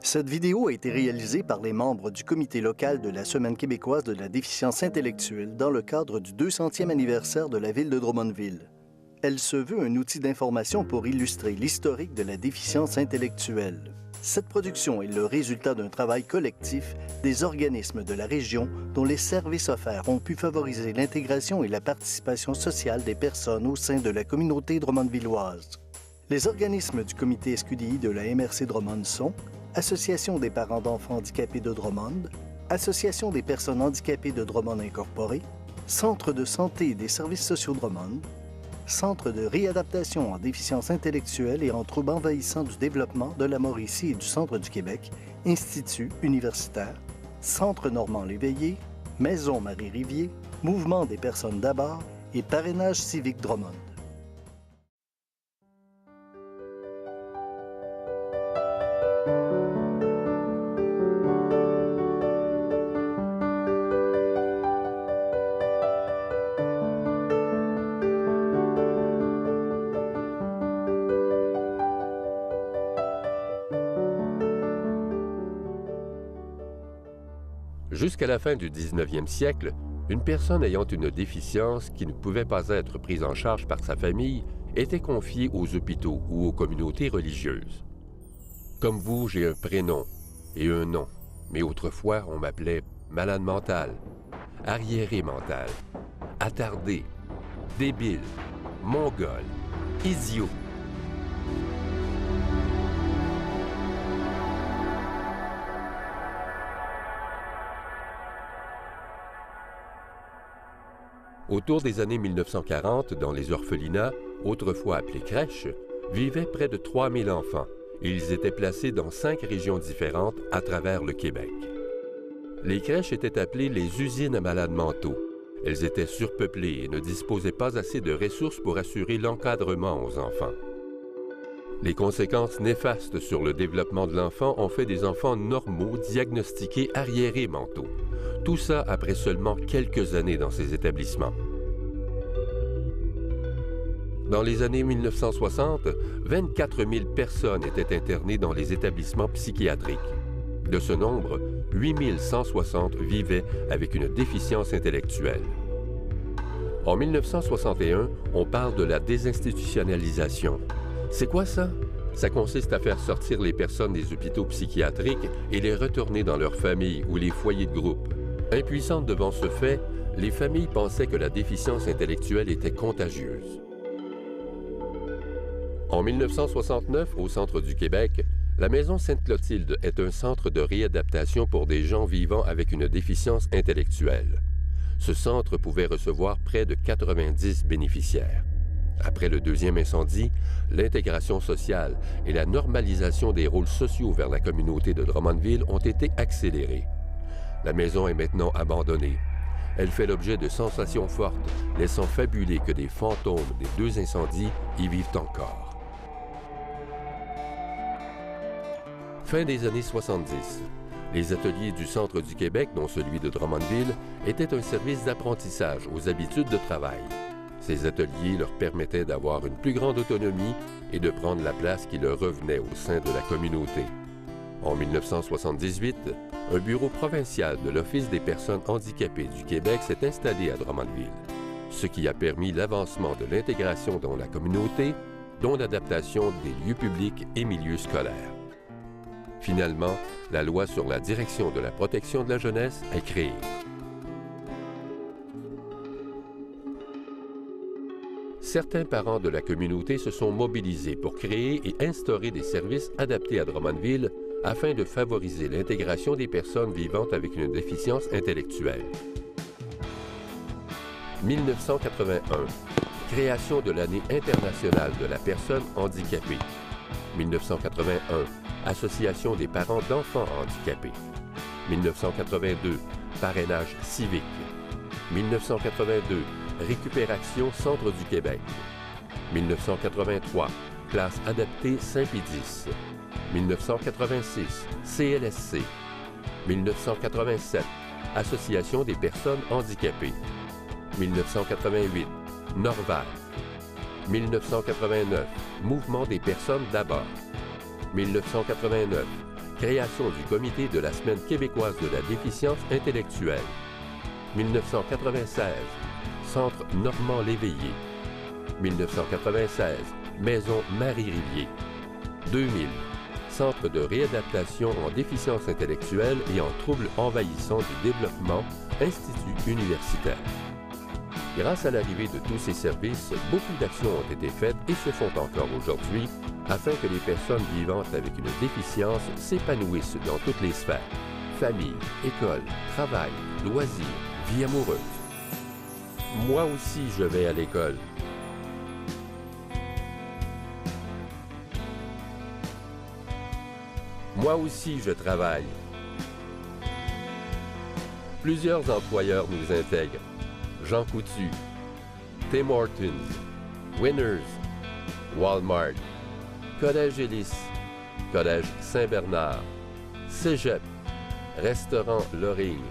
Cette vidéo a été réalisée par les membres du comité local de la Semaine québécoise de la déficience intellectuelle dans le cadre du 200e anniversaire de la ville de Drummondville. Elle se veut un outil d'information pour illustrer l'historique de la déficience intellectuelle. Cette production est le résultat d'un travail collectif des organismes de la région dont les services offerts ont pu favoriser l'intégration et la participation sociale des personnes au sein de la communauté drummondvilloise. Les organismes du comité SQDI de la MRC Drummond sont Association des parents d'enfants handicapés de Drummond, Association des personnes handicapées de Drummond Incorporée, Centre de santé et des services sociaux Drummond, Centre de réadaptation en déficience intellectuelle et en troubles envahissants du développement de la Mauricie et du Centre du Québec, Institut universitaire, Centre Normand Léveillé, Maison Marie-Rivier, Mouvement des personnes d'abord et Parrainage civique Drummond. Jusqu'à la fin du 19e siècle, une personne ayant une déficience qui ne pouvait pas être prise en charge par sa famille était confiée aux hôpitaux ou aux communautés religieuses. Comme vous, j'ai un prénom et un nom, mais autrefois on m'appelait malade mental, arriéré mental, attardé, débile, mongol, idiot. Autour des années 1940, dans les orphelinats, autrefois appelés crèches, vivaient près de 3000 enfants. Ils étaient placés dans 5 régions différentes à travers le Québec. Les crèches étaient appelées les usines à malades mentaux. Elles étaient surpeuplées et ne disposaient pas assez de ressources pour assurer l'encadrement aux enfants. Les conséquences néfastes sur le développement de l'enfant ont fait des enfants normaux diagnostiqués arriérés mentaux. Tout ça après seulement quelques années dans ces établissements. Dans les années 1960, 24 000 personnes étaient internées dans les établissements psychiatriques. De ce nombre, 8 160 vivaient avec une déficience intellectuelle. En 1961, on parle de la désinstitutionnalisation. C'est quoi ça? Ça consiste à faire sortir les personnes des hôpitaux psychiatriques et les retourner dans leurs familles ou les foyers de groupe. Impuissantes devant ce fait, les familles pensaient que la déficience intellectuelle était contagieuse. En 1969, au centre du Québec, la Maison Sainte-Clotilde est un centre de réadaptation pour des gens vivant avec une déficience intellectuelle. Ce centre pouvait recevoir près de 90 bénéficiaires. Après le deuxième incendie, l'intégration sociale et la normalisation des rôles sociaux vers la communauté de Drummondville ont été accélérées. La maison est maintenant abandonnée. Elle fait l'objet de sensations fortes, laissant fabuler que des fantômes des 2 incendies y vivent encore. Fin des années 70. Les ateliers du centre du Québec, dont celui de Drummondville, étaient un service d'apprentissage aux habitudes de travail. Ces ateliers leur permettaient d'avoir une plus grande autonomie et de prendre la place qui leur revenait au sein de la communauté. En 1978, un bureau provincial de l'Office des personnes handicapées du Québec s'est installé à Drummondville, ce qui a permis l'avancement de l'intégration dans la communauté, dont l'adaptation des lieux publics et milieux scolaires. Finalement, la loi sur la direction de la protection de la jeunesse est créée. Certains parents de la communauté se sont mobilisés pour créer et instaurer des services adaptés à Drummondville afin de favoriser l'intégration des personnes vivant avec une déficience intellectuelle. 1981. Création de l'année internationale de la personne handicapée. 1981. Association des parents d'enfants handicapés. 1982. Parrainage civique. 1982. Récupération Centre du Québec. 1983. Classe adaptée Saint-Pédis. 1986. CLSC. 1987. Association des personnes handicapées. 1988. Norval. 1989. Mouvement des personnes d'abord. 1989. Création du comité de la Semaine québécoise de la déficience intellectuelle. 1996, Centre Normand Léveillé. 1996, Maison Marie-Rivier. 2000, Centre de réadaptation en déficience intellectuelle et en troubles envahissants du développement, Institut universitaire. Grâce à l'arrivée de tous ces services, beaucoup d'actions ont été faites et se font encore aujourd'hui afin que les personnes vivant avec une déficience s'épanouissent dans toutes les sphères. Famille, école, travail, loisirs, vie amoureuse. Moi aussi, je vais à l'école. Moi aussi, je travaille. Plusieurs employeurs nous intègrent. Jean Coutu, Tim Hortons, Winners, Walmart, Collège Élis, Collège Saint-Bernard, Cégep, Restaurant Lorigne,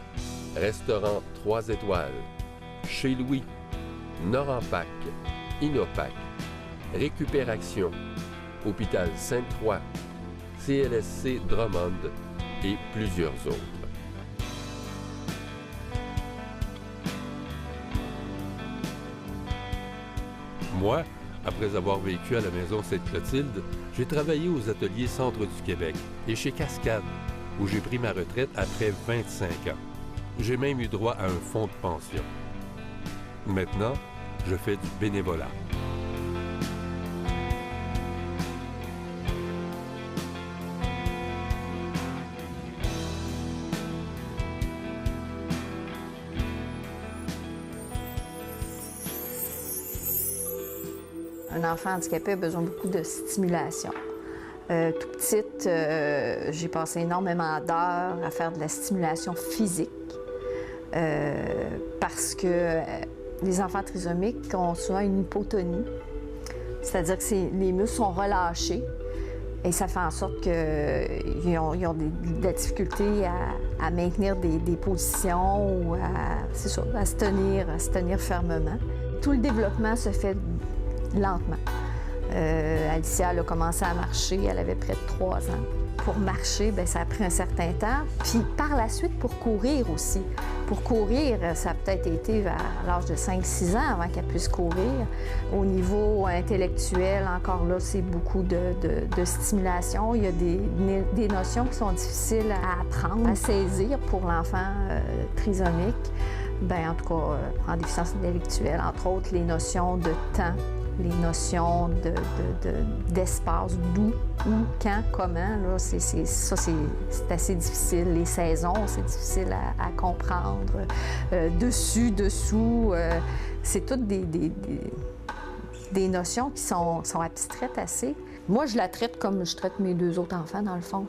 Restaurant 3 étoiles, Chez Louis, Norampac, Inopac, Récupération, Hôpital Sainte-Croix, CLSC Drummond et plusieurs autres. Moi, après avoir vécu à la maison Sainte-Clotilde, j'ai travaillé aux ateliers Centre du Québec et chez Cascade, où j'ai pris ma retraite après 25 ans. J'ai même eu droit à un fonds de pension. Maintenant, je fais du bénévolat. Un enfant handicapé a besoin beaucoup de stimulation. Tout petite, j'ai passé énormément d'heures à faire de la stimulation physique parce que les enfants trisomiques ont souvent une hypotonie, c'est-à-dire que les muscles sont relâchés et ça fait en sorte qu'ils ont de la difficulté à maintenir des positions ou à se tenir fermement. Tout le développement se fait lentement. Alicia elle a commencé à marcher, elle avait près de 3 ans. Pour marcher, bien, ça a pris un certain temps. Puis par la suite, pour courir aussi. Pour courir, ça a peut-être été vers l'âge de 5-6 ans avant qu'elle puisse courir. Au niveau intellectuel, encore là, c'est beaucoup de stimulation. Il y a des notions qui sont difficiles à apprendre, à saisir pour l'enfant trisomique. Bien, en tout cas, en déficience intellectuelle, entre autres, les notions de temps, les notions d'espace, d'où, où, quand, comment, là, c'est assez difficile. Les saisons, c'est difficile à comprendre. Dessus, dessous, c'est toutes des notions qui sont abstraites assez. Moi, je la traite comme je traite mes 2 autres enfants, dans le fond.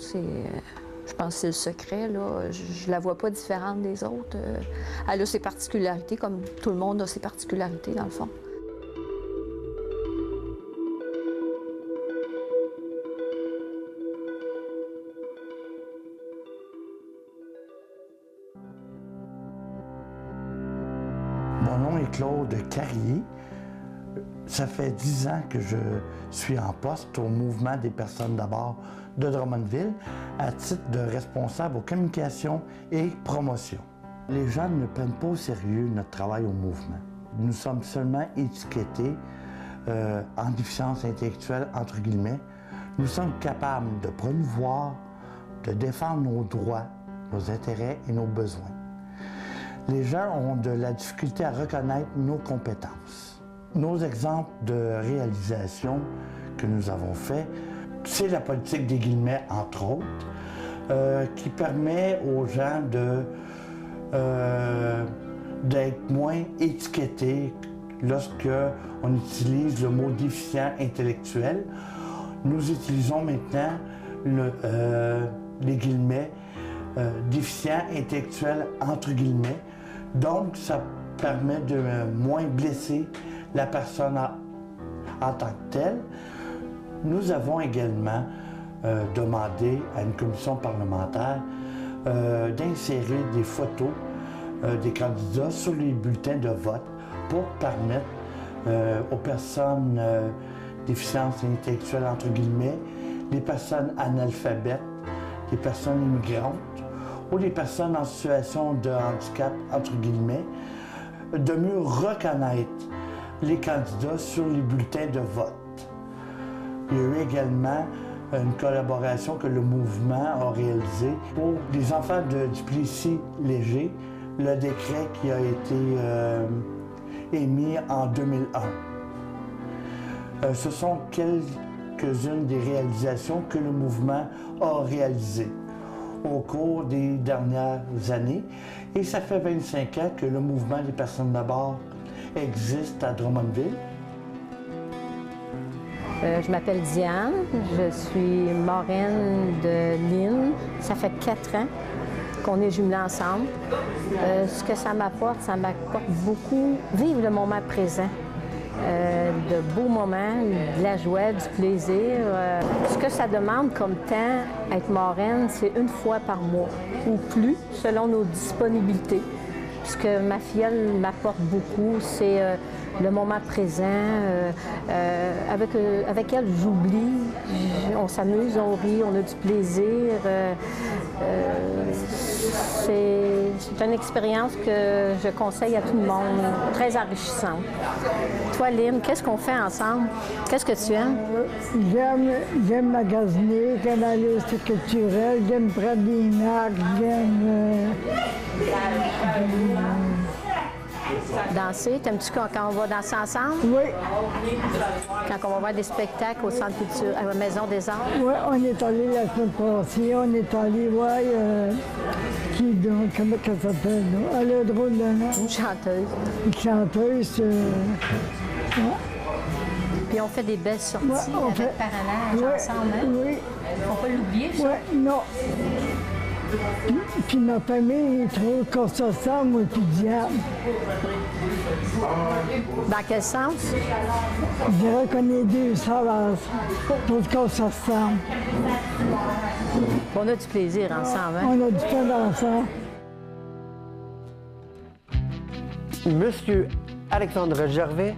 Je pense que c'est le secret, là. Je la vois pas différente des autres. Elle a ses particularités, comme tout le monde a ses particularités, dans le fond. Mon nom est Claude Carrier. Ça fait 10 ans que je suis en poste au Mouvement des personnes d'abord de Drummondville à titre de responsable aux communications et promotions. Les gens ne prennent pas au sérieux notre travail au mouvement. Nous sommes seulement étiquetés en déficience intellectuelle, entre guillemets. Nous sommes capables de promouvoir, de défendre nos droits, nos intérêts et nos besoins. Les gens ont de la difficulté à reconnaître nos compétences. Nos exemples de réalisation que nous avons faits, c'est la politique des guillemets, entre autres, qui permet aux gens d'être moins étiquetés lorsqu'on utilise le mot déficient intellectuel. Nous utilisons maintenant les guillemets déficient intellectuel entre guillemets. Donc, ça permet de moins blesser la personne en tant que telle. Nous avons également demandé à une commission parlementaire d'insérer des photos des candidats sur les bulletins de vote pour permettre aux personnes déficience intellectuelle, entre guillemets, les personnes analphabètes, les personnes immigrantes ou les personnes en situation de handicap, entre guillemets, de mieux reconnaître les candidats sur les bulletins de vote. Il y a eu également une collaboration que le mouvement a réalisée pour les enfants de Duplessis-Léger, le décret qui a été émis en 2001. Ce sont quelques-unes des réalisations que le mouvement a réalisées au cours des dernières années. Et ça fait 25 ans que le mouvement des personnes d'abord existe à Drummondville. Je m'appelle Diane, je suis marraine de Lynn. Ça fait 4 ans qu'on est jumelés ensemble. Ce que ça m'apporte beaucoup vivre le moment présent. De beaux moments, de la joie, du plaisir. Ce que ça demande comme temps, être marraine, c'est 1 fois par mois ou plus, selon nos disponibilités. Ce que ma filleule m'apporte beaucoup, c'est le moment présent. Avec elle, j'oublie, on s'amuse, on rit, on a du plaisir. C'est une expérience que je conseille à tout le monde, très enrichissante. Toi, Lynn, qu'est-ce qu'on fait ensemble? Qu'est-ce que tu aimes? J'aime magasiner, j'aime aller au centre culturel, j'aime prendre des marques, j'aime... Danser? T'aimes-tu quand on va danser ensemble? Oui. Quand on va voir des spectacles au centre culturel, à la Maison des Arts? Oui, on est allé la semaine passée, on est allé voir qui donc, comment elle s'appelle, là? Elle a drôle de nom. Une chanteuse. Une chanteuse. Ouais. Puis on fait des belles sorties Ouais, avec Paranage ensemble, hein? Oui. Faut pas l'oublier, ça? Oui, non. Puis ma famille trouve qu'on se ressemble, moi, puis Diane. Dans quel sens? Je dirais qu'on est 2 sœurs, pour qu'on se ressemble. On a du plaisir ensemble, hein? On a du temps ensemble. Monsieur Alexandre Gervais,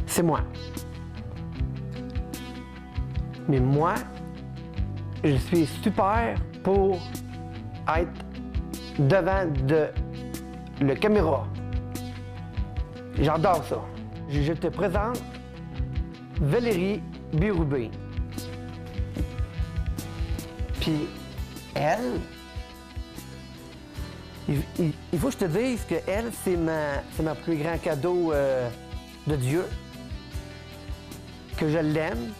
c'est moi. Mais moi, je suis super pour être devant le caméra. J'adore ça. Je te présente Valérie Bérubé. Puis elle, il faut que je te dise qu'elle, c'est ma plus grand cadeau de Dieu, que je l'aime,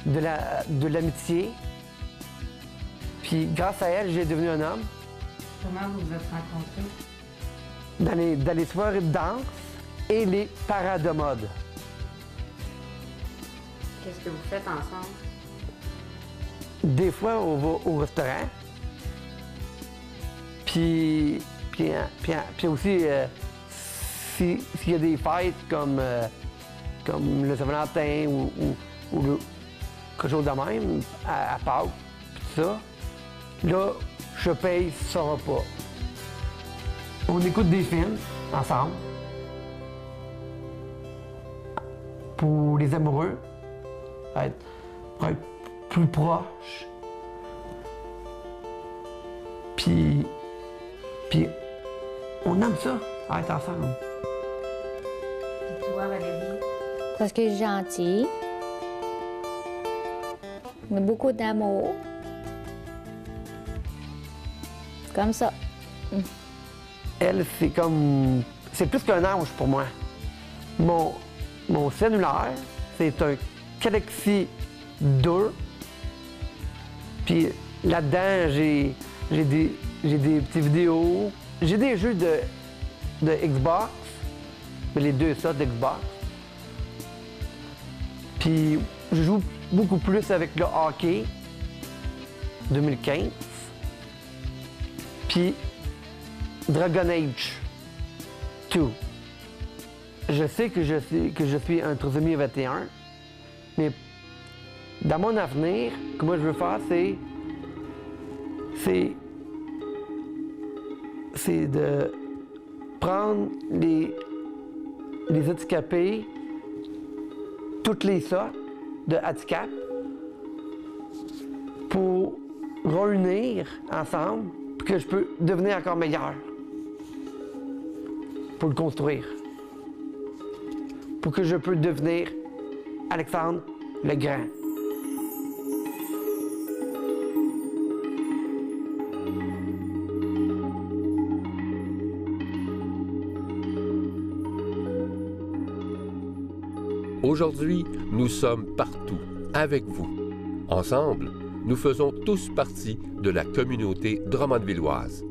de l'amitié. Puis grâce à elle, j'ai devenu un homme. Comment vous vous êtes rencontrés? Dans les soirées de danse et les parades de mode. Qu'est-ce que vous faites ensemble? Des fois, on va au restaurant. Puis aussi, s'il y a des fêtes comme le Saint-Valentin ou quelque chose de même, à Pâques, tout ça, là, je paye son repas. On écoute des films ensemble. Pour les amoureux, pour être plus proches. Puis on aime ça, être ensemble. Et toi, Valérie? Parce que je suis gentille. On a beaucoup d'amour. Comme ça. Elle, c'est plus qu'un ange pour moi. Mon cellulaire, c'est un Galaxy 2. Puis là-dedans, j'ai des petites vidéos. J'ai des jeux de Xbox, mais les 2 sortes d'Xbox. Puis je joue beaucoup plus avec le hockey 2015. Puis Dragon Age 2. Je sais que je suis un trisomie 21, mais dans mon avenir, ce que moi je veux faire, c'est de prendre les handicapés, toutes les sortes de handicap, réunir ensemble pour que je peux devenir encore meilleur. Pour le construire. Pour que je peux devenir Alexandre le Grand. Aujourd'hui, nous sommes partout, avec vous. Ensemble, nous faisons tous partie de la communauté drummondvilloise.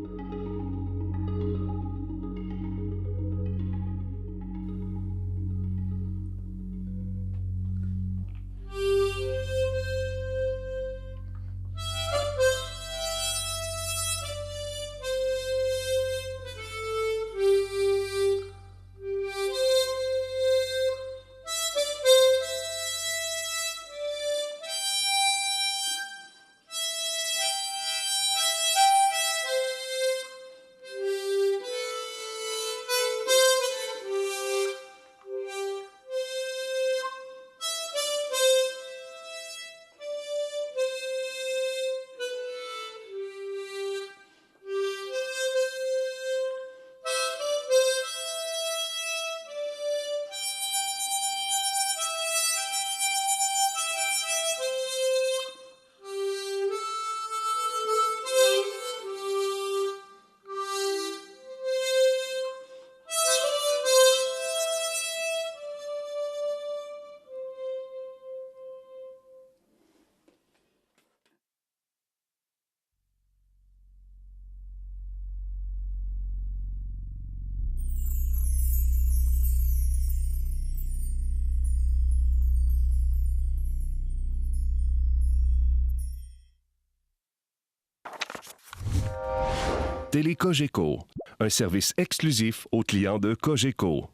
Télé Cogeco, un service exclusif aux clients de Cogeco.